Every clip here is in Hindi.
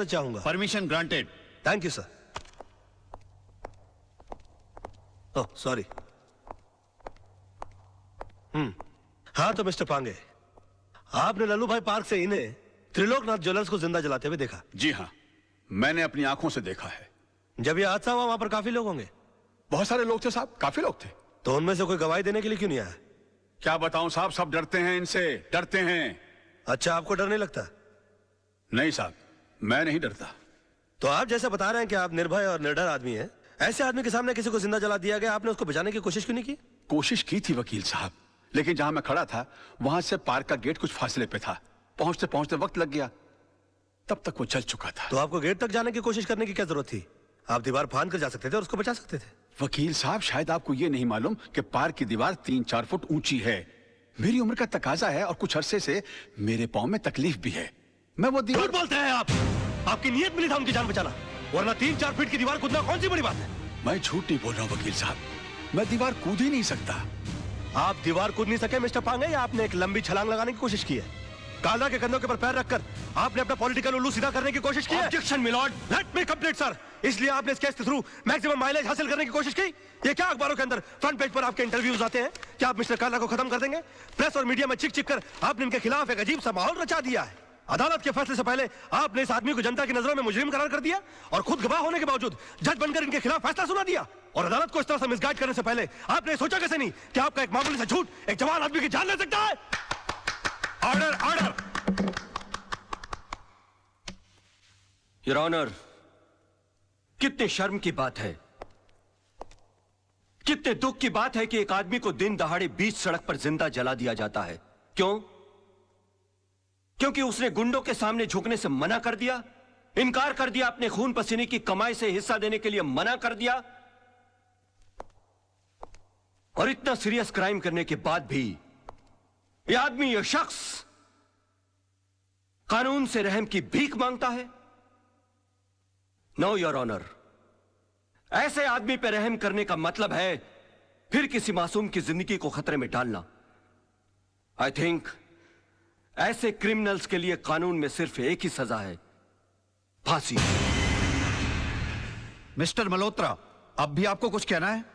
इजाजत चाहूंगा। Permission granted. Thank you sir. Oh sorry. हाँ तो मिस्टर पांगे, आपने लल्लू भाई पार्क से इन्हें त्रिलोकनाथ ज्वेलर्स को जिंदा जलाते हुए देखा? जी हाँ, मैंने अपनी आंखों से देखा है। जब ये हादसा हुआ वहां पर काफी लोग होंगे? बहुत सारे लोग थे साहब, काफी लोग थे। तो उनमें से कोई गवाही देने के लिए क्यों नहीं आया? क्या बताऊं साहब, सब डरते हैं इनसे, डरते हैं। अच्छा, आपको डर नहीं लगता? नहीं साहब, मैं नहीं डरता। तो आप जैसे बता रहे हैं कि आप निर्भय और निडर आदमी हैं, ऐसे आदमी के सामने किसी को जिंदा जला दिया गया, आपने उसको बचाने की कोशिश क्यों नहीं की? कोशिश की थी वकील साहब, लेकिन जहां मैं खड़ा था वहां से पार्क का गेट कुछ फासले पे था। पहुंचते पहुंचते वक्त लग गया, तब तक वो चल चुका था। तो आपको गेट तक जाने की कोशिश करने की क्या जरूरत थी? आप दीवार फांद कर जा सकते थे और उसको बचा सकते थे। वकील साहब, शायद आपको ये नहीं मालूम कि पार्क की दीवार 3-4 फुट ऊंची है। मेरी उम्र का तकाजा है और कुछ अरसे से मेरे पांव में तकलीफ भी है। मैं वो दीवार... झूठ बोलते हैं आप। आपकी नीयत मिली था उनकी जान बचाना, वरना 3-4 फीट की दीवार कूदना कौन सी बड़ी बात है? मैं झूठ नहीं बोल रहा हूँ वकील साहब, मैं दीवार कूद ही नहीं सकता। आप दीवार कूद नहीं सके मिस्टर पांगे, या आपने एक लंबी छलांग लगाने की कोशिश की है? काला के कंधों के पर पैर रखकर आपने अपना पॉलिटिकल उल्लू सीधा करने की कोशिश की है? Objection milord, let me complete sir. इसलिए आपने इस केस के थ्रू मैक्सिमम माइलेज हासिल करने की कोशिश की? ये क्या अखबारों के अंदर फ्रंट पेज पर आपके इंटरव्यूज आते हैं? क्या आप मिस्टर काला को खत्म कर देंगे? प्रेस और मीडिया में चिक चिक कर आपने इनके खिलाफ एक अजीब सा माहौल रचा दिया है। अदालत के फैसले से पहले आपने इस आदमी को जनता की नजरों में मुजरिम करार कर दिया और खुद गवाह होने के बावजूद जज बनकर इनके खिलाफ फैसला सुना दिया। और अदालत को इस तरह से मिसगाइड करने से पहले आपने सोचा कैसे नहीं कि आपका एक मामूली सा झूठ एक जवान आदमी की जान ले सकता है? Order, order. योर ऑनर, कितने शर्म की बात है, कितने दुख की बात है कि एक आदमी को दिन दहाड़े बीच सड़क पर जिंदा जला दिया जाता है। क्यों? क्योंकि उसने गुंडों के सामने झुकने से मना कर दिया, इनकार कर दिया, अपने खून पसीने की कमाई से हिस्सा देने के लिए मना कर दिया। और इतना सीरियस क्राइम करने के बाद भी यह आदमी, यह शख्स कानून से रहम की भीख मांगता है। नो योर ऑनर, ऐसे आदमी पर रहम करने का मतलब है फिर किसी मासूम की जिंदगी को खतरे में डालना। आई थिंक ऐसे क्रिमिनल्स के लिए कानून में सिर्फ एक ही सजा है, फांसी। मिस्टर मल्होत्रा, अब भी आपको कुछ कहना है?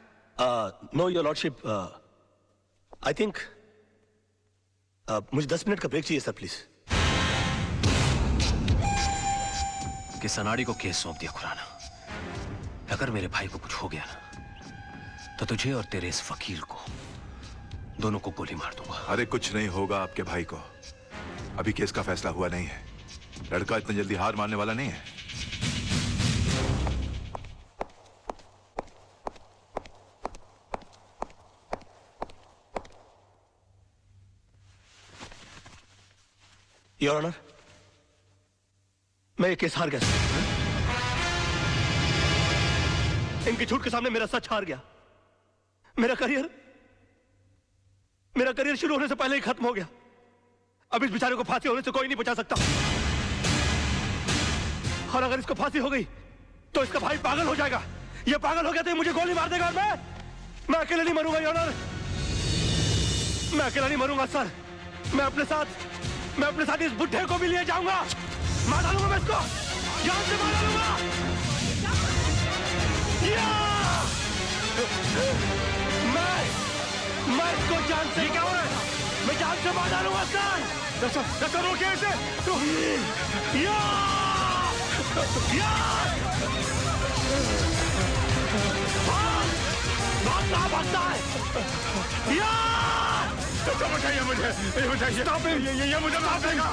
Know your lordship, I think मुझे 10 मिनट का ब्रेक चाहिए सर, प्लीज। कि सनाड़ी को केस सौंप दिया खुराना। अगर मेरे भाई को कुछ हो गया ना, तो तुझे और तेरे इस वकील को दोनों को गोली मार दूंगा। अरे कुछ नहीं होगा आपके भाई को, अभी केस का फैसला हुआ नहीं है। लड़का इतनी जल्दी हार मानने वाला नहीं है। योर ऑनर, मैं ये केस हार गया। इनके झूठ के सामने मेरा सच हार गया। मेरा करियर शुरू होने से पहले ही खत्म हो गया। अब इस बेचारे को फांसी होने से कोई नहीं बचा सकता। और अगर इसको फांसी हो गई तो इसका भाई पागल हो जाएगा। ये पागल हो गया तो ये मुझे गोली मार देगा और मैं अकेले नहीं मरूंगा योर ऑनर। मैं अकेला नहीं मरूंगा सर। मैं अपने साथ इस बुढ़े को भी लिए जाऊंगा। मार डालूंगा मैं इसको, जान से मार डालूंगा। मैं इसको जान से, क्या हो रहा है? मैं जान से मार डालूंगा सर। रोकिए इसे। भागता है। बताइए मुझे, बताइए। ये मुझे माफ देगा।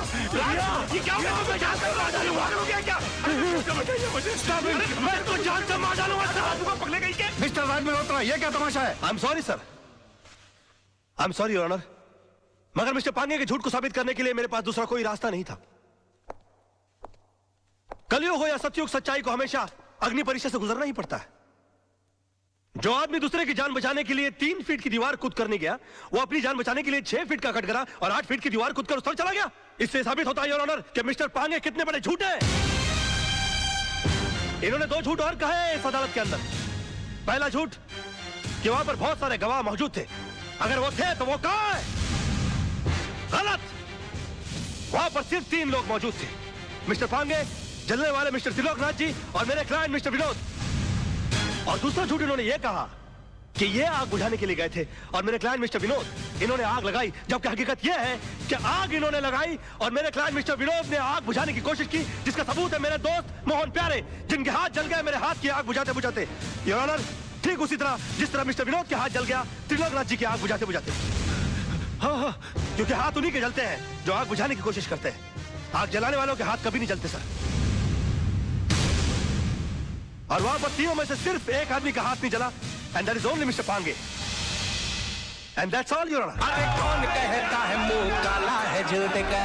ये क्या हो गया? मैं जान से मार डालूंगा। क्या? बताइए मुझे। मैं इसको जान से मार डालूंगा सर। पकड़े गई क्या? मिस्टर राज मल्होत्रा, ये क्या तमाशा है? I am sorry sir, I am sorry your honour. मगर मिस्टर पांगे के झूठ को साबित करने के लिए मेरे पास दूसरा कोई रास्ता नहीं था। कलयुग हो या सतयुग, सच्चाई को हमेशा अग्नि परीक्षा से गुजरना ही पड़ता है। जो आदमी दूसरे की जान बचाने के लिए 3 फीट की दीवार कूद करने गया, वो अपनी जान बचाने के लिए 6 फीट का कटघरा और 8 फीट की दीवार कूद कर उस तरफ चला गया। इससे साबित होता है योर ऑनर कि मिस्टर पांगे कितने बड़े झूठ हैं। इन्होंने 2 झूठ और कहे इस अदालत के अंदर। पहला झूठ कि वहां पर बहुत सारे गवाह मौजूद थे। अगर वो थे तो वो कहां है? गलत। वहां पर सिर्फ 3 लोग मौजूद थे, मिस्टर पांगे, जलने वाले मिस्टर त्रिलोकनाथ जी और मेरे क्लाइंट मिस्टर विनोद। और दूसरा झूठ इन्होंने ये कहा कि ये आग बुझाने के लिए गए थे और मेरे क्लाइंट मिस्टर विनोद इन्होंने आग लगाई, जबकि हकीकत यह है कि आग इन्होंने लगाई और मेरे क्लाइंट मिस्टर विनोद ने आग बुझाने की कोशिश की, जिसका सबूत है मेरे दोस्त मोहन प्यारे, जिनके हाथ जल गए मेरे हाथ की आग बुझाते बुझाते। योर ऑनर, ठीक उसी तरह जिस तरह मिस्टर विनोद के हाथ जल गया त्रिलोकनाथ जी की आग बुझाते बुझाते। हाँ, क्योंकि हाथ उन्हीं के जलते हैं जो आग बुझाने की कोशिश करते हैं। आग जलाने वालों के हाथ कभी नहीं जलते सर। और वहां पर तीनों में से सिर्फ एक आदमी का हाथ नहीं जला, and that is only mister Pange. And that's all your honour. अरे कौन कहता है मुंह काला है झूठ का?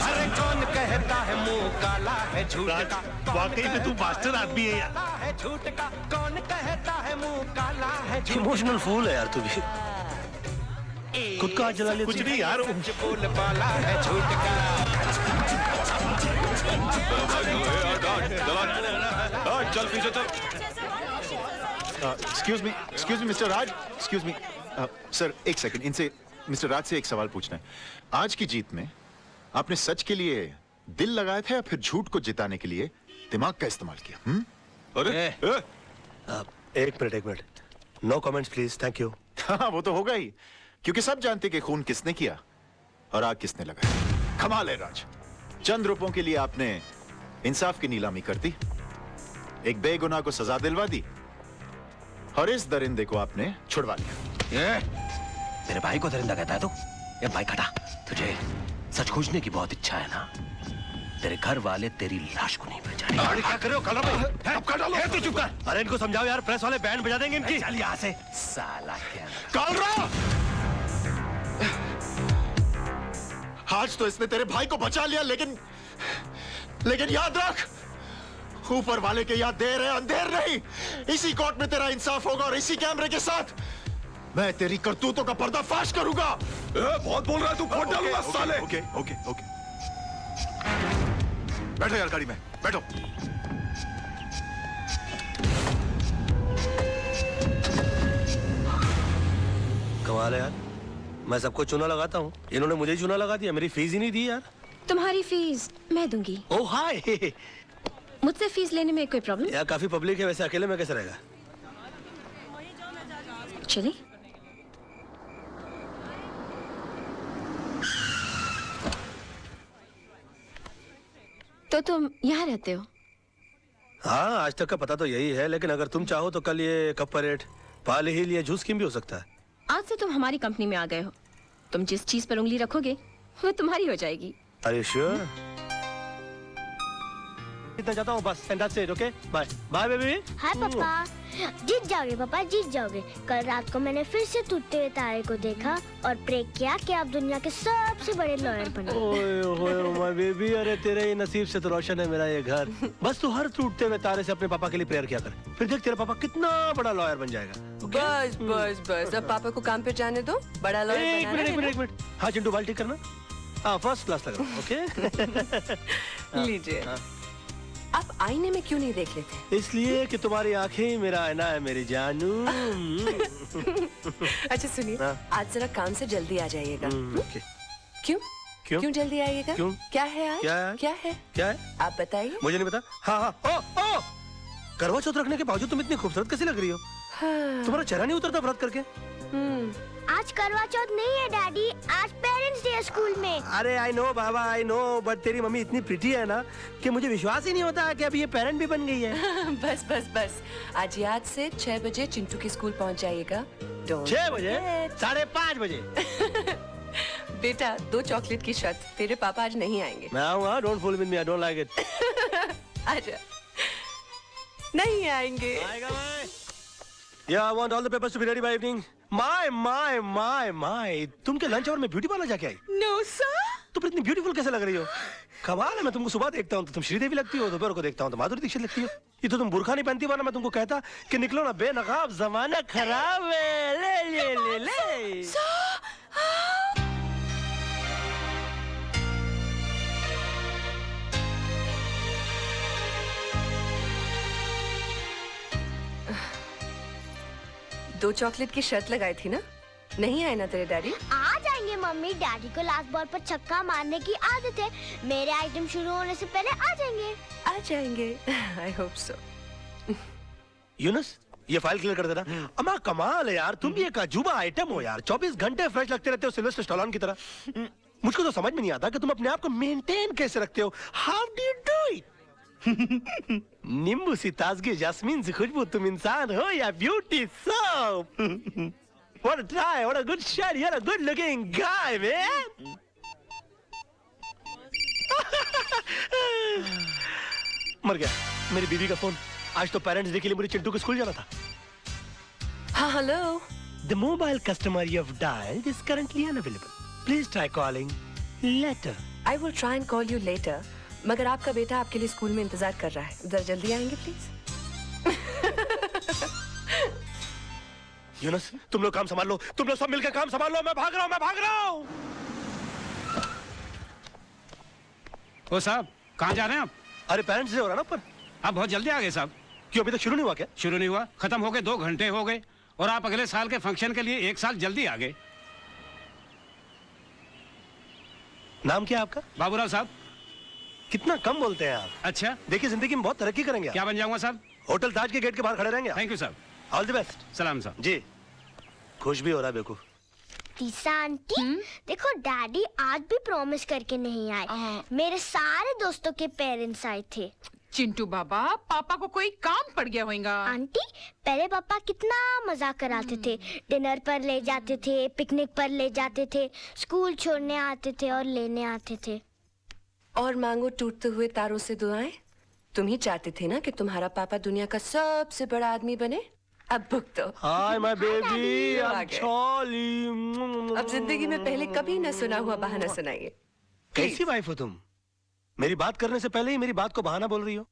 अरे कौन कहता है मुंह काला है झूठ का? वाकई में तू मास्टर आदमी है यार। है झूठ का? कौन कहता है मुंह काला है झूठ? इमोशनल फूल है यार तू भी। खुद का हाथ जला लिया। कुछ नहीं यार, सच बोल वाला है झूठ का। चल पीछे चल। एक्सक्यूज मी मिस्टर राज, एक्सक्यूज मी सर, एक सेकंड, इनसे मिस्टर राज से एक सवाल पूछना है। आज की जीत में आपने सच के लिए दिल लगाया था या फिर झूठ को जिताने के लिए दिमाग का इस्तेमाल किया? अरे एक minute, no comments please, thank you. हाँ, वो तो होगा ही, क्योंकि सब जानते कि खून किसने किया और आग किसने लगाई। कमाल है राज, चंद रुपयों के लिए आपने इंसाफ की नीलामी कर दी, एक बेगुनाह को सजा दिलवा दी और इस दरिंदे को आपने छुड़वा लिया। मेरे भाई को दरिंदा कहता है तू? ये भाई खटा, तुझे सच खोजने की बहुत इच्छा है ना? तेरे घर वाले तेरी लाश को नहीं पहचानेंगे। अरे क्या कर रहे हो? कलर पे तू चुप कर। अरे इनको समझाओ यार, प्रेस वाले बैंड बजा देंगे इनकी। चल यहाँ से साला क्या। आज तो इसने तेरे भाई को बचा लिया, लेकिन याद रख, ऊपर वाले के याद देर है अंधेर नहीं। इसी कोर्ट में तेरा इंसाफ होगा और इसी कैमरे के साथ मैं तेरी करतूतों का पर्दाफाश करूंगा। बहुत बोल रहा है तू, फोड़ डालूंगा साले। ओके ओके ओके, बैठो यार गाड़ी में, बैठो। कमाल है यार, मैं सबको चूना लगाता हूँ, इन्होंने मुझे चूना लगा दिया। मेरी फीस ही नहीं दी यार। तुम्हारी फीस मैं दूंगी। ओह हाय। मुझसे फीस लेने में कोई प्रॉब्लम? यार काफी पब्लिक है, वैसे अकेले में कैसे रहेगा? चलिए। तो तुम यहाँ रहते हो? हाँ, आज तक का पता तो यही है, लेकिन अगर तुम चाहो तो कल ये कप परेड, पाले हिल या जूस किम भी हो सकता है। आज से तुम हमारी कंपनी में आ गए हो। तुम जिस चीज पर उंगली रखोगे वो तुम्हारी हो जाएगी। Are you sure? इतना जाता हूँ बस, and that's it, okay? Bye. Bye, baby. हाय पापा, जीत जाओगे पापा, जीत जाओगे। कल रात को मैंने फिर से टूटते हुए तारे को देखा और प्रे किया कि आप दुनिया के सबसे बड़े लॉयर बनो। ओए ओए माय बेबी, अरे तेरे ये नसीब से तो रोशन है मेरा ये घर। बस तू हर टूटते हुए तारे से अपने पापा के लिए प्रेयर किया कर, फिर देख तेरा पापा कितना बड़ा लॉयर बन जाएगा। बस बस बस, अब पापा को काम पे जाने दो, बड़ा लॉयर बनाना है। एक मिनट। हाँ चिंटू, बाल ठीक करना। हाँ, फर्स्ट क्लास लग रहा है, ओके? लीजिए। आप आईने में क्यों नहीं देख लेते? इसलिए कि तुम्हारी आंखें मेरा आईना है मेरी जानू। अच्छा सुनिए, आज जरा काम से जल्दी आ जाइएगा। ओके। क्यों? क्यों? क्यों जल्दी आइएगा? क्यों? क्या है आज? क्या है? क्या है? आप बताइए। मुझे नहीं पता। हाँ, ओ, करवा चौथ रखने के बावजूद तुम इतनी खूबसूरत कैसे लग रही हो? हाँ। तुम्हारा चेहरा नहीं उतरता व्रत करके? आज करवा चौथ नहीं है डैडी, आज पेरेंट्स डे स्कूल में। अरे I know Baba, I know, but तेरी मम्मी इतनी प्रिटी है ना कि मुझे विश्वास ही नहीं होता कि अभी ये पेरेंट भी बन गई है। बस बस बस, आज याद से 6 बजे चिंटू के स्कूल पहुंच जाइएगा। 6 बजे? 5:30 बजे? बेटा, 2 चॉकलेट की शर्त, तेरे पापा आज नहीं आएंगे। मैं आऊंगा, don't fool with me, I don't like it. आजा। नहीं आएंगे। आएगा मैं। Yeah, I want all the papers to be ready by evening. My. तुम के लंच आवर में ब्यूटी पार्लर जाके आई? No sir. तुम इतनी ब्यूटीफुल कैसे लग रही हो? कमाल है, मैं तुमको सुबह देखता हूँ तो तुम श्रीदेवी लगती हो, दोपहर को देखता हूँ तो माधुरी दीक्षित लगती हो। ये तो तुम बुर्खा नहीं पहनती, वरना मैं तुमको कहता कि निकलो ना बेनकाब, जमाना खराब है। ले। दो चॉकलेट की शर्त लगाई थी ना? नहीं आए ना तेरे डैडी? आज आएंगे मम्मी, डैडी को लास्ट बॉल पर छक्का मारने की आदत है। मेरे आइटम शुरू होने से पहले आ जाएंगे। आ जाएंगे। I hope so. यूनुस, ये फाइल क्लियर कर देना। अम्मा कमाल है यार, तुम भी एक अजूबा आइटम हो यार। 24 घंटे फ्रेश लगते रहते हो सिल्वेस्टर स्टैलोन की तरह। मुझको तो समझ में नहीं आता कि तुम अपने आप को मेंटेन कैसे रखते हो। How do you do it? नींबू सी ताजगी, जैस्मीन सी खुशबू, तुम इंसान हो या beauty soap? What a try, what a good shot, you're a good looking guy, man. मर गया मेरी बीवी का फोन। आज तो पेरेंट्स डे के लिए मुझे चिंटू के स्कूल जाना था। हाँ, hello. The mobile customer you have dialed is currently unavailable. Please try calling later. I will try and call you later. मगर आपका बेटा आपके लिए स्कूल में इंतजार कर रहा है। जरा जल्दी आएंगे प्लीज। यूनुस, तुम लोग काम संभाल लो, तुम लोग सब मिलकर काम संभाल लो। मैं भाग रहा हूँ। ओ साहब, कहाँ जा रहे हैं आप? अरे पेरेंट्स डे हो रहा ना ऊपर। आप बहुत जल्दी आ गए साहब। क्यों, अभी तक शुरू नहीं हुआ क्या? शुरू नहीं हुआ, खत्म हो गए, 2 घंटे हो गए और आप अगले साल के फंक्शन के लिए 1 साल जल्दी आ गए। नाम क्या आपका? बाबूराव साहब। कितना कम बोलते हैं आप। अच्छा, देखिए जिंदगी में बहुत तरक्की करेंगे। क्या बन जाऊंगा साहब? होटल ताज के गेट के बाहर खड़े रहेंगे। थैंक यू साहब। All the best. सलाम साहब। जी, खुश भी हो रहा है बेवकूफ। तीसा आंटी, देखो डैडी आज भी प्रॉमिस करके नहीं आए। मेरे सारे दोस्तों के पेरेंट्स आए थे। चिंटू बाबा, पापा को कोई काम पड़ गया होगा। आंटी, पहले पापा कितना मजाक कराते थे। डिनर पर ले जाते थे, पिकनिक पर ले जाते थे, स्कूल छोड़ने आते थे और लेने आते थे। और मांगो टूटते हुए तारों से दुआएं। तुम ही चाहते थे ना कि तुम्हारा पापा दुनिया का सबसे बड़ा आदमी बने। अब भुगतो। हाय माय बेबी, आ गए। अब जिंदगी में पहले कभी न सुना हुआ बहाना सुनाइए। कैसी वाइफ हो तुम? मेरी बात करने से पहले ही मेरी बात को बहाना बोल रही हो।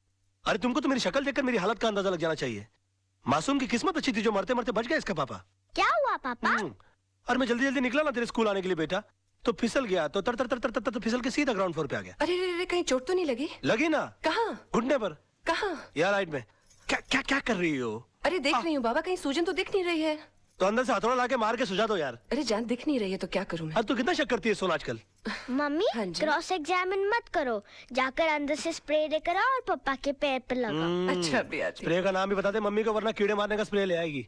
अरे तुमको तो मेरी शक्ल देखकर मेरी हालत का अंदाजा लग जाना चाहिए। मासूम की किस्मत अच्छी थी जो मरते मरते बच गया इसका पापा। क्या हुआ पापा? और मैं जल्दी जल्दी निकला ना तेरे स्कूल आने के लिए बेटा, तो फिसल गया, तो तर तर तर तर तर फिसल के सीधा ग्राउंड फ्लोर पे आ गया। अरे रे रे, कहीं चोट तो नहीं लगी? लगी ना। कहाँ? घुटने पर। कहाँ? यार राइट में। क्या क्या क्या कर रही हो? अरे देख रही हूँ बाबा, कहीं सूजन तो दिख नहीं रही है। तो अंदर से हथौड़ा लाके मार के सुझा दो यार। अरे जान दिख नहीं रही है तो क्या करूँ मैं? अब तू कितना शक करती है सोना आजकल? मम्मी, क्रॉस एग्जामिन मत करो, जाकर अंदर से स्प्रे लेकर आओ और पापा के पैर पे लगाओ। अच्छा भी स्प्रे का नाम भी बता दे मम्मी को, वरना कीड़े मारने का स्प्रे ले आएगी।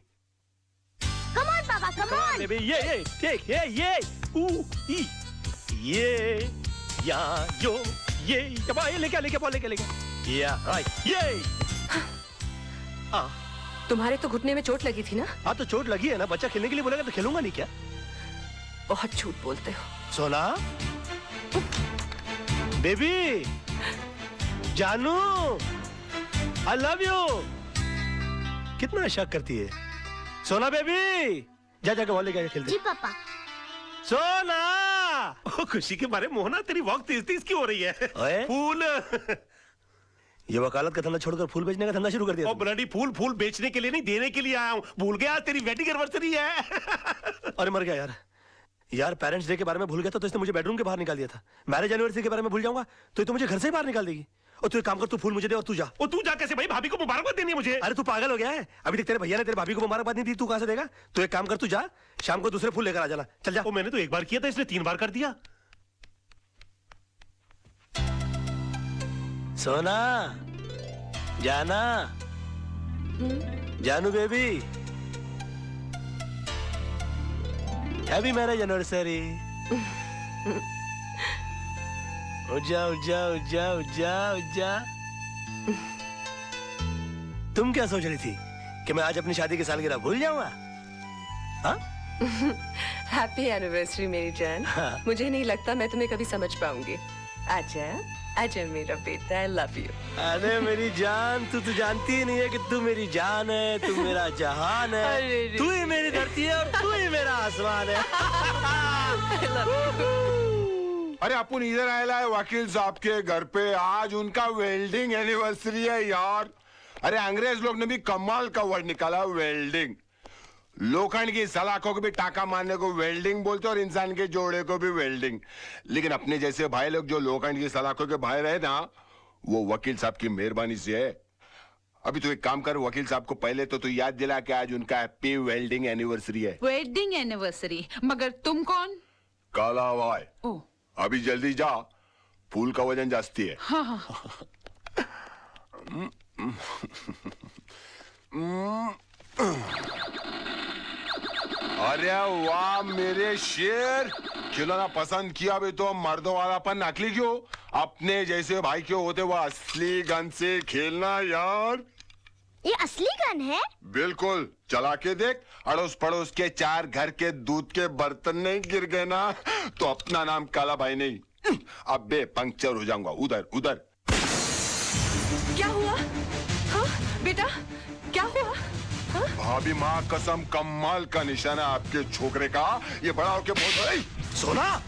कम ऑन पापा, कम ऑन। बेबी, ये टेक, ये या यो ये लेके या राइट ये। तुम्हारे तो घुटने में चोट लगी थी ना? हाँ तो चोट लगी है ना, बच्चा खेलने के लिए बोलेगा तो खेलूंगा नहीं क्या? बहुत झूठ बोलते हो। सोना, बेबी, जानू, आई लव यू। कितना शक करती है सोना। बेबी, जा जाके वॉली का खेलते। जी पापा। सोना, ओ खुशी के मारे मोहना तेरी वॉक तेज तेज क्यों हो रही है? फूल ये वकालत का धंधा छोड़कर फूल बेचने का धंधा शुरू कर दिया। और ब्लडी फूल बेचने के लिए नहीं, देने के लिए आया हूँ। भूल गया आज तेरी वेडिंग एनिवर्सरी है। अरे मर गया यार पेरेंट्स डे के बारे में भूल गया था तो इसने मुझे बेडरूम के बाहर निकाल दिया था। मैरिज एनिवर्सरी के बारे में भूल जाऊंगा तो ये तो मुझे घर से ही बाहर निकाल देगी। और तू एक काम कर, तू फूल मुझे दे और तू जा। और तू जा कैसे भाई? भाभी को मुबारकबाद देनी है मुझे। अरे तू पागल हो गया है? अभी तक तेरे भैया ने तेरे भाभी को मुबारकबाद नहीं दी, तू कहां से देगा? तू एक काम कर, तू जा, शाम को दूसरे फूल लेकर आ जाना। चल जा। वो मैंने तो एक बार किया था, इसने 3 बार कर दिया। सोना, जाना, जानू बेबी, हैप्पी मैरिज एनिवर्सरी। जा। तुम क्या सोच रही थी कि मैं आज अपनी शादी की सालगिरह भूल जाऊंगा? हैप्पी एनिवर्सरी मेरी जान। मुझे नहीं लगता मैं तुम्हें कभी समझ पाऊंगी। आजा आजा मेरा बेटा, आई लव यू। अरे मेरी जान, तू तो जानती ही नहीं है कि तू मेरी जान है, तू मेरा जहान है, तू ही मेरी धरती है और तू ही मेरा आसमान है। अरे अपन इधर आया है वकील साहब के घर पे, आज उनका वेल्डिंग एनिवर्सरी है यार। अरे अंग्रेज लोग ने भी कमाल का वर्ड निकाला, वेल्डिंग। लोखंड की सलाखों को भी टाका मारने को वेल्डिंग बोलते और इंसान के जोड़े को भी वेल्डिंग। लेकिन अपने जैसे भाई लोग जो लोखंड की सलाखों के भाई रहे ना, वो वकील साहब की मेहरबानी से है। अभी तो एक काम कर, वकील साहब को पहले तो तू याद दिला कि आज उनका हैप्पी वेल्डिंग एनिवर्सरी है। Wedding anniversary? मगर तुम कौन? काला हवाई। अभी जल्दी जा, फूल का वजन जास्ती है। हाँ हाँ। अरे वाह मेरे शेर, खिलौना पसंद किया भी तो मर्दों वालापन नकली क्यों? अपने जैसे भाई क्यों होते वो असली गन से खेलना यार। ये असली गन है? बिल्कुल, चला के देख। अड़ोस पड़ोस के 4 घर के दूध के बर्तन नहीं गिर गए ना तो अपना नाम काला भाई नहीं, अब बे पंक्चर हो जाऊंगा। उधर उधर। क्या हुआ? हाँ बेटा क्या हुआ? हाँ? भाभी माँ कसम कमाल का निशाना आपके छोकरे का। ये बड़ा होके बहुत। सोना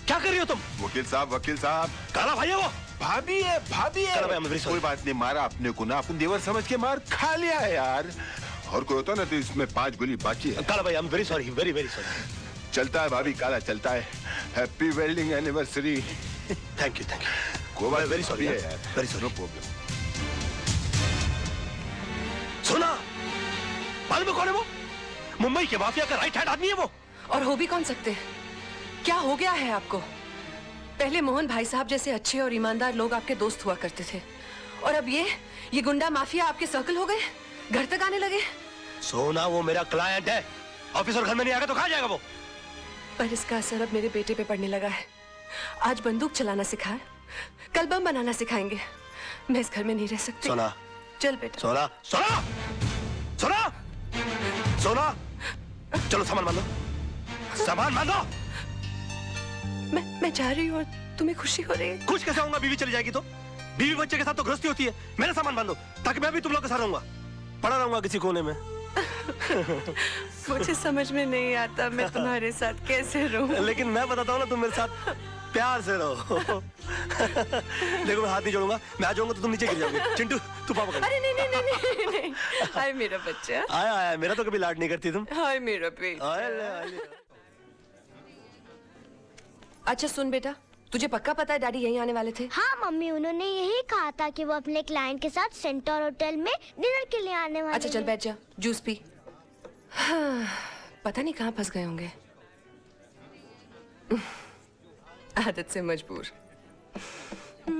क्या कर रही हो तुम? वकील साहब काला भाई है वो। भाभी है काला भाई, कोई बात नहीं, मारा अपने को ना, अपन देवर समझ के मार खा लिया है यार। और कोई होता ना तो इसमें 5 गोली बाकी है। काला भाई I am very sorry, very very sorry. चलता है भाभी, काला चलता है। Happy wedding anniversary. Thank you कोई बात वेरी सॉरी है यार, वेरी सॉरी। No problem. सोना मालूम है कौन है वो? मुंबई के माफिया का राइट हैंड आदमी है वो। और हो भी कौन सकते? क्या हो गया है आपको? पहले मोहन भाई साहब जैसे अच्छे और ईमानदार लोग आपके दोस्त हुआ करते थे, और अब ये गुंडा माफिया आपके सर्कल हो गए, घर तक आने लगे। सोना वो मेरा क्लाइंट है, ऑफिसर घर में नहीं आएगा तो कहाँ जाएगा वो? पर इसका असर अब मेरे बेटे पे पड़ने लगा है। आज बंदूक चलाना सिखाए, कल बम बनाना सिखाएंगे। मैं इस घर में नहीं रह सकती। सोना चल बेटा। सोना सोना सोना सोना चलो सामान मान लो, सामान मान लो। मैं जा रही हूँ और तुम्हें खुशी हो रही है? खुश कैसे होऊंगा? बीवी चली जाएगी तो? बीवी बच्चे के साथ तो गृहस्थी होती है। मेरा सामान बांधो ताकि मैं भी तुम लोग के साथ रहूंगा, पड़ा रहूंगा किसी कोने में। मुझे समझ में नहीं आता मैं तुम्हारे साथ कैसे रहूं। लेकिन मैं बताता हूँ ना, तुम मेरे साथ प्यार से रहो। देखो मैं हाथ नहीं जोड़ूंगा, मैं आ जाऊंगा तो तुम नीचे गिर जाओगे। चिंटू तू पापा कर। अरे नहीं। हाय मेरा बच्चा। आया मेरा तो कभी लाड नहीं करती तुम। हाय मेरा बेटा। अच्छा सुन बेटा, तुझे पक्का पता है डैडी यहीं आने वाले थे? हाँ मम्मी, उन्होंने यही कहा था कि वो अपने क्लाइंट के साथ सेंटर होटल में डिनर के लिए आने वाले। अच्छा चल बैठ जा, जूस पी। हाँ, पता नहीं कहाँ फंस गए होंगे। आदत से मजबूर।